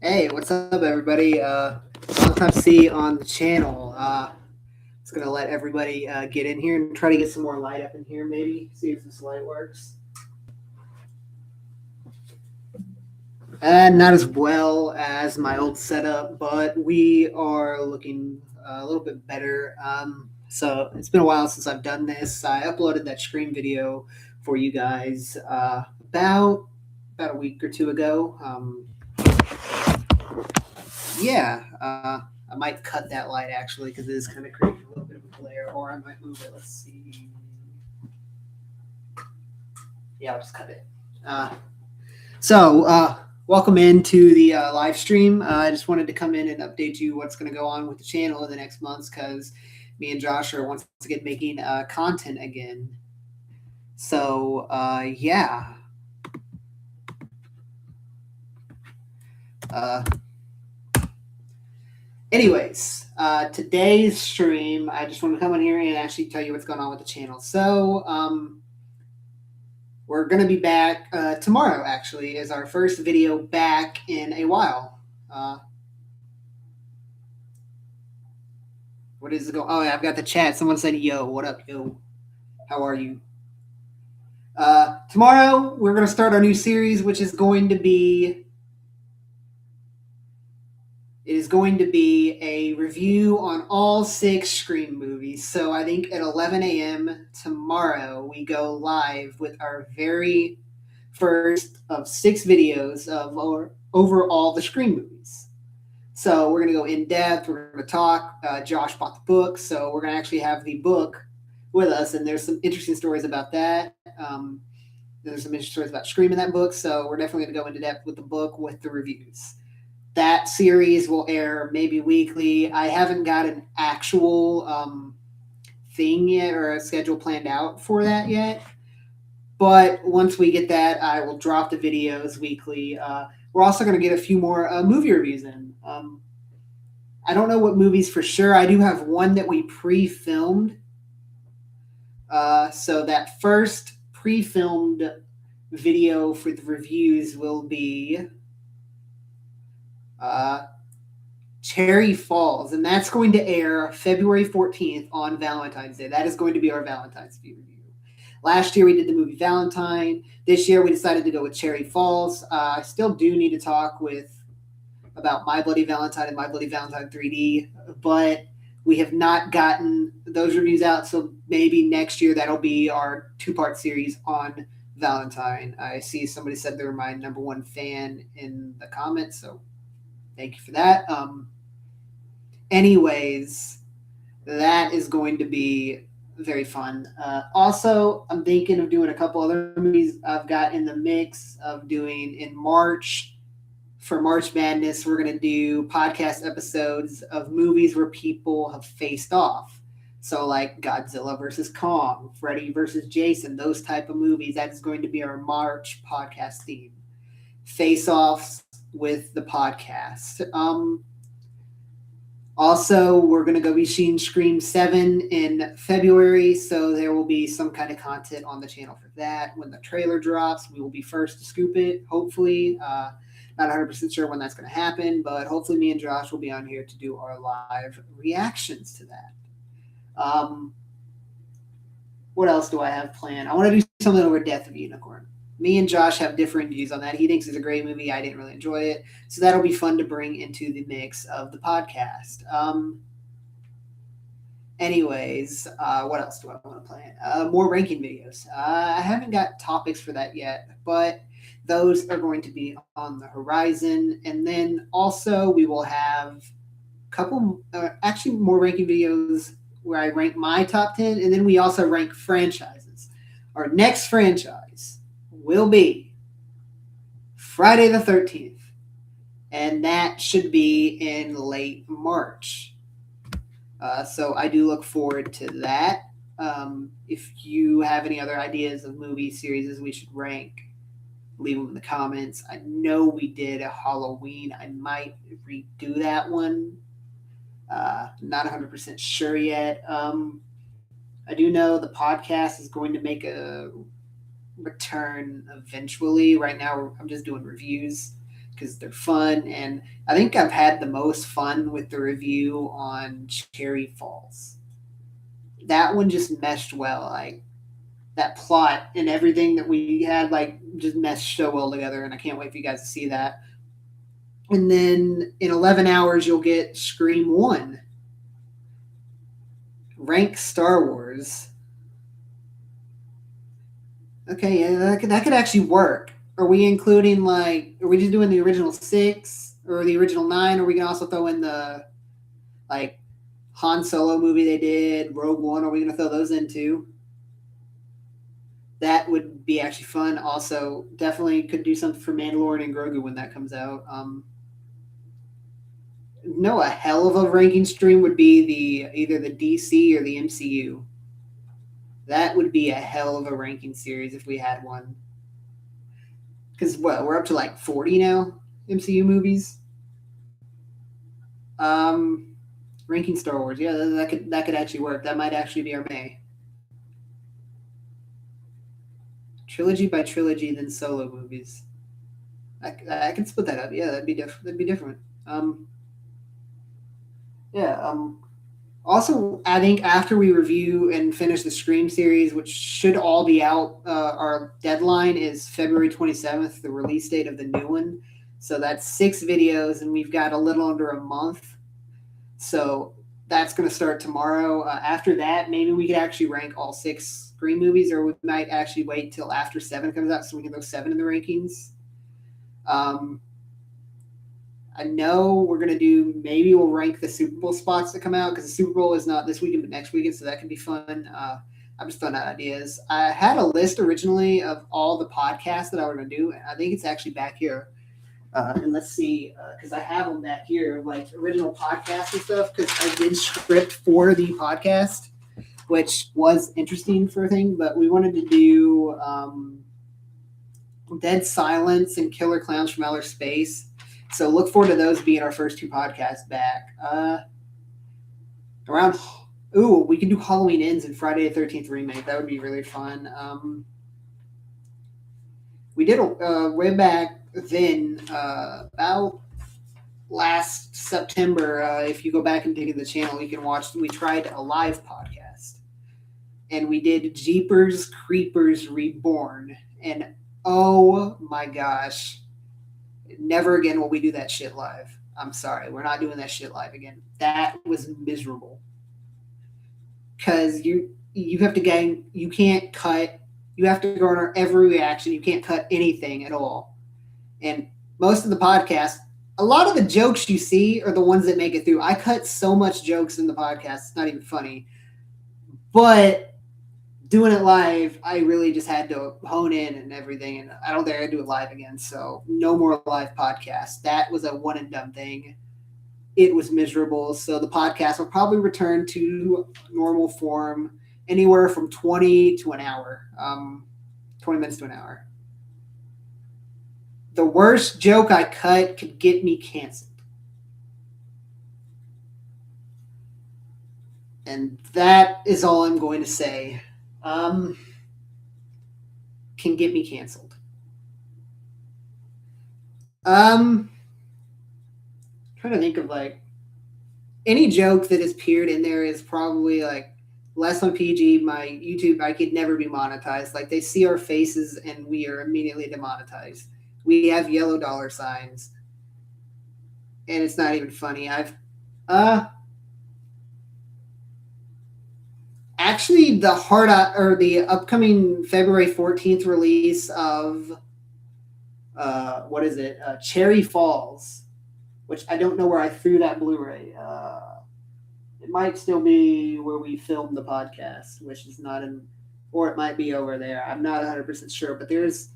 Hey, what's up, everybody? Long time see on the channel. Just gonna let everybody get in here and try to get some more light up in here, maybe see if this light works. And not as well as my old setup, but we are looking a little bit better. So it's been a while since I've done this. I uploaded that screen video for you guys about a week or two ago. Yeah, I might cut that light actually because it is kind of creating a little bit of a glare, or I might move it. Let's see. Yeah, I'll just cut it. So, welcome into the live stream. I just wanted to come in and update you what's going to go on with the channel in the next months because me and Josh are once again making content again. So, yeah. Uh, Today's stream, I just want to come in here and actually tell you what's going on with the channel. So, we're going to be back tomorrow, actually, is our first video back in a while. What is it going? Oh, yeah, I've got the chat. Someone said, yo, what up, yo? How are you? Tomorrow, we're going to start our new series, which is going to be a review on all 6 Scream movies. So I think at 11 a.m. tomorrow, we go live with our very first of 6 videos of over all the Scream movies. So we're going to go in depth. We're going to talk. Josh bought the book, so we're going to actually have the book with us, and there's some interesting stories about that. There's some interesting stories about Scream in that book, so we're definitely going to go into depth with the book with the reviews. That series will air maybe weekly. I haven't got an actual thing yet or a schedule planned out for that yet. But once we get that, I will drop the videos weekly. We're also going to get a few more movie reviews in. I don't know what movies for sure. I do have one that we pre-filmed. So that first pre-filmed video for the reviews will be Cherry Falls, and that's going to air February 14th on Valentine's Day. That is going to be our Valentine's Day review. Last year we did the movie Valentine. This year we decided to go with Cherry Falls. I still do need to talk about My Bloody Valentine and My Bloody Valentine 3D, but we have not gotten those reviews out, so maybe next year that'll be our 2-part series on Valentine. I see somebody said they're my number 1 fan in the comments, so thank you for that. Anyways, that is going to be very fun. Also, I'm thinking of doing a couple other movies I've got in the mix of doing in March. For March Madness, we're going to do podcast episodes of movies where people have faced off. So like Godzilla versus Kong, Freddy versus Jason, those type of movies. That is going to be our March podcast theme. Face-offs with the podcast. Also, we're going to go be seeing Scream 7 in February, so there will be some kind of content on the channel for that. When the trailer drops, we will be first to scoop it, hopefully. Not 100% sure when that's going to happen, but hopefully me and Josh will be on here to do our live reactions to that. What else do I have planned? I want to do something over Death of Unicorn. Me and Josh have different views on that. He thinks it's a great movie. I didn't really enjoy it. So that'll be fun to bring into the mix of the podcast. Anyways, what else do I want to plan? More ranking videos. I haven't got topics for that yet, but those are going to be on the horizon. And then also we will have a couple, actually more ranking videos where I rank my top 10, and then we also rank franchises. Our next franchise will be Friday the 13th, and that should be in late March. So I do look forward to that. If you have any other ideas of movie series we should rank, leave them in the comments. I know we did a Halloween. I might redo that one. Not 100% sure yet. I do know the podcast is going to make a return eventually. Right now, I'm just doing reviews because they're fun. And I think I've had the most fun with the review on Cherry Falls. That one just meshed well. Like that plot and everything that we had, like just meshed so well together. And I can't wait for you guys to see that. And then in 11 hours, you'll get Scream 1. Rank Star Wars. Okay, yeah, that could actually work. Are we including are we just doing the original 6 or the original 9? Or we can also throw in the like Han Solo movie they did, Rogue One? Are we going to throw those in too? That would be actually fun. Also, definitely could do something for Mandalorian and Grogu when that comes out. No, a hell of a ranking stream would be either the DC or the MCU. That would be a hell of a ranking series if we had one. Because we're up to like 40 now MCU movies. Ranking Star Wars, yeah, that could actually work. That might actually be our May. Trilogy by trilogy, then solo movies. I can split that up. Yeah, that'd be different. Yeah. Also, I think after we review and finish the Scream series, which should all be out, our deadline is February 27th, the release date of the new one. So that's 6 videos, and we've got a little under a month. So that's going to start tomorrow. After that, maybe we could actually rank all 6 Scream movies, or we might actually wait till after 7 comes out so we can throw 7 in the rankings. I know we're going to do, maybe we'll rank the Super Bowl spots that come out, because the Super Bowl is not this weekend but next weekend, so that can be fun. I'm just throwing out ideas. I had a list originally of all the podcasts that I was going to do, and I think it's actually back here. And let's see, because I have them back here, like original podcasts and stuff, because I did script for the podcast, which was interesting for a thing, but we wanted to do Dead Silence and Killer Clowns from Outer Space. So look forward to those being our first 2 podcasts back. We can do Halloween Ends and Friday the 13th remake. That would be really fun. We did way back then, about last September. If you go back and dig in the channel, you can watch. We tried a live podcast, and we did Jeepers Creepers Reborn, and oh my gosh. Never again will we do that shit live. I'm sorry. We're not doing that shit live again. That was miserable. Because you have to you can't cut. You have to garner every reaction. You can't cut anything at all. And most of the podcast, a lot of the jokes you see are the ones that make it through. I cut so much jokes in the podcast. It's not even funny. But doing it live, I really just had to hone in and everything, and I don't think I could do it live again. So no more live podcasts. That was a one and done thing. It was miserable. So the podcast will probably return to normal form, anywhere from 20 to an hour, 20 minutes to an hour. The worst joke I cut could get me canceled. And that is all I'm going to say. Can get me canceled. Trying to think of any joke that has appeared in there is probably less on PG. My YouTube, I could never be monetized. They see our faces and we are immediately demonetized. We have yellow dollar signs, and it's not even funny. Actually, the upcoming February 14th release of Cherry Falls, which I don't know where I threw that Blu-ray. It might still be where we filmed the podcast, which is not or it might be over there. I'm not 100% sure, but there's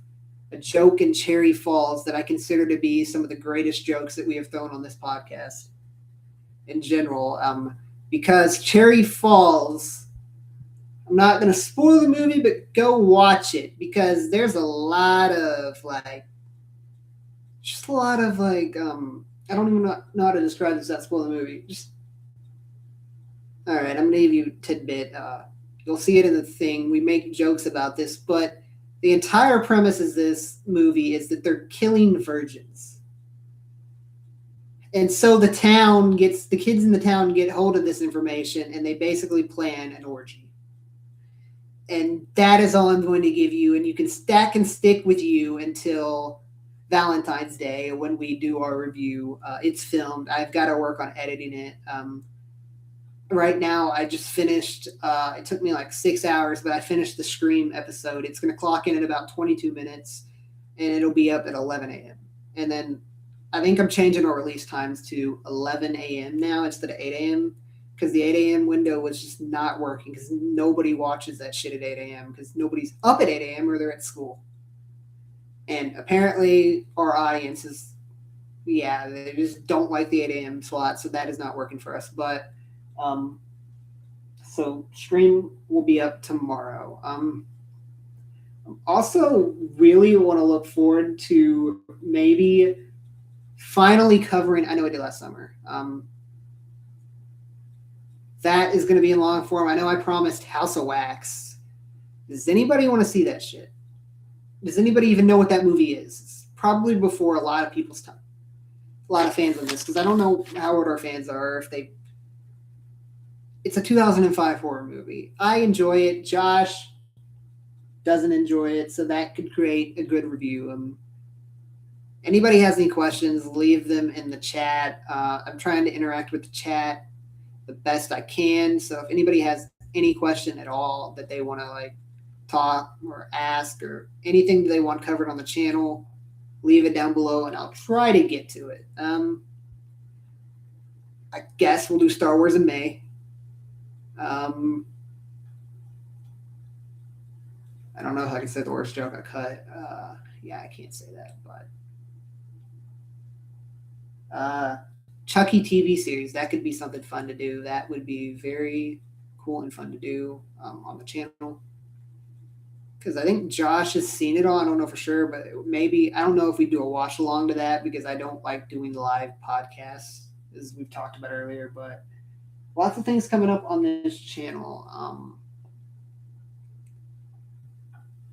a joke in Cherry Falls that I consider to be some of the greatest jokes that we have thrown on this podcast in general. Because Cherry Falls, I'm not going to spoil the movie, but go watch it, because there's a lot of I don't even know how to describe this without spoiling the movie. All right, I'm going to give you a tidbit. You'll see it in the thing. We make jokes about this, but the entire premise of this movie is that they're killing virgins. And so the kids in the town get hold of this information and they basically plan an orgy. And that is all I'm going to give you. And that can stick with you until Valentine's Day when we do our review. It's filmed. I've got to work on editing it. Right now, I just finished. It took me like 6 hours, but I finished the Scream episode. It's going to clock in at about 22 minutes, and it'll be up at 11 a.m. And then I think I'm changing our release times to 11 a.m. now instead of 8 a.m. because the 8 a.m. window was just not working because nobody watches that shit at 8 a.m. because nobody's up at 8 a.m. or they're at school. And apparently our audience is, yeah, they just don't like the 8 a.m. slot, so that is not working for us. But so Scream will be up tomorrow. Also really want to look forward to maybe finally covering, I know I did last summer. That is going to be in long form. I know I promised House of Wax. Does anybody want to see that shit? Does anybody even know what that movie is? It's probably before a lot of people's time. A lot of fans on this, because I don't know how old our fans are, if they... It's a 2005 horror movie. I enjoy it. Josh doesn't enjoy it, so that could create a good review. Anybody has any questions, leave them in the chat. I'm trying to interact with the chat the best I can. So if anybody has any question at all that they want to like talk or ask or anything that they want covered on the channel, leave it down below and I'll try to get to it. I guess we'll do Star Wars in May. I don't know if I can say the worst joke I cut. Yeah, I can't say that, but Chucky TV series, that could be something fun to do. That would be very cool and fun to do on the channel. Because I think Josh has seen it all. I don't know for sure, but maybe, I don't know if we do a watch along to that because I don't like doing live podcasts, as we've talked about earlier, but lots of things coming up on this channel.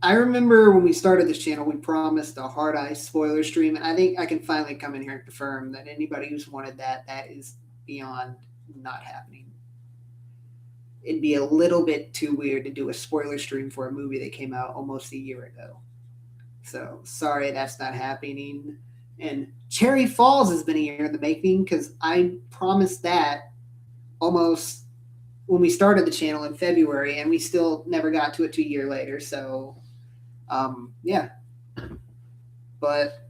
I remember when we started this channel, we promised a Hard Ice spoiler stream, and I think I can finally come in here and confirm that anybody who's wanted that is beyond not happening. It'd be a little bit too weird to do a spoiler stream for a movie that came out almost a year ago. So sorry, that's not happening. And Cherry Falls has been a year in the making because I promised that almost when we started the channel in February, and we still never got to it 2 years later. So yeah. But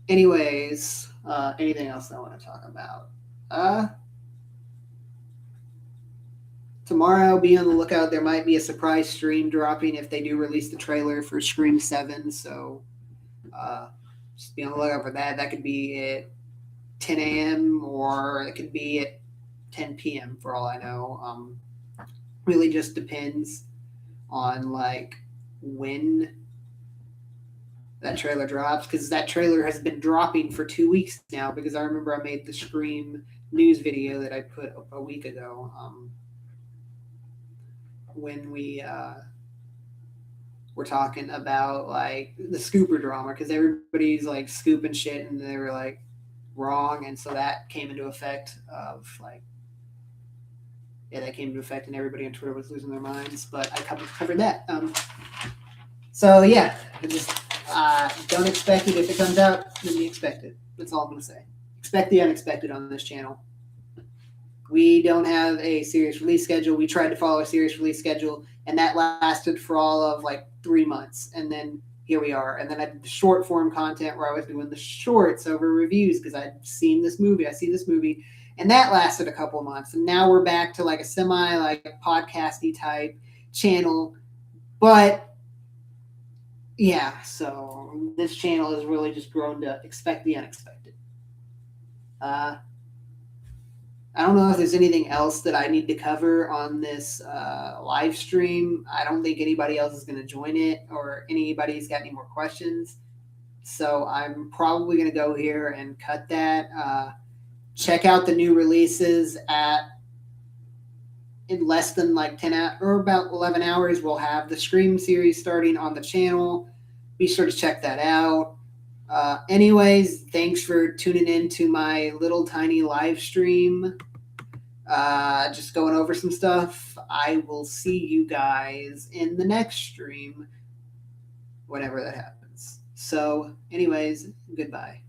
anyways, anything else I want to talk about? Tomorrow, be on the lookout. There might be a surprise stream dropping if they do release the trailer for Scream 7. So just be on the lookout for that. That could be at 10 a.m. or it could be at 10 p.m. for all I know. Really just depends on like when that trailer drops, because that trailer has been dropping for 2 weeks now, because I remember I made the Scream news video that I put a week ago when we were talking about like the scooper drama, because everybody's like scooping shit and they were like wrong, and so that came into effect of like, yeah, that came into effect and everybody on Twitter was losing their minds, but I covered that. So yeah, just don't expect it. If it comes out, then you expect it. That's all I'm going to say. Expect the unexpected on this channel. We don't have a serious release schedule. We tried to follow a serious release schedule, and that lasted for all of like 3 months. And then here we are. And then I did the short form content where I was doing the shorts over reviews because I'd seen this movie. I see this movie. And that lasted a couple of months. And now we're back to like a semi like podcasty type channel. But yeah, so this channel has really just grown to expect the unexpected. I don't know if there's anything else that I need to cover on this live stream. I don't think anybody else is going to join it or anybody's got any more questions. So I'm probably going to go here and cut that. Check out the new releases in less than like 10 or about 11 hours. We'll have the Scream series starting on the channel. Be sure to check that out. Anyways, thanks for tuning in to my little tiny live stream. Just going over some stuff. I will see you guys in the next stream, whenever that happens. So, anyways, goodbye.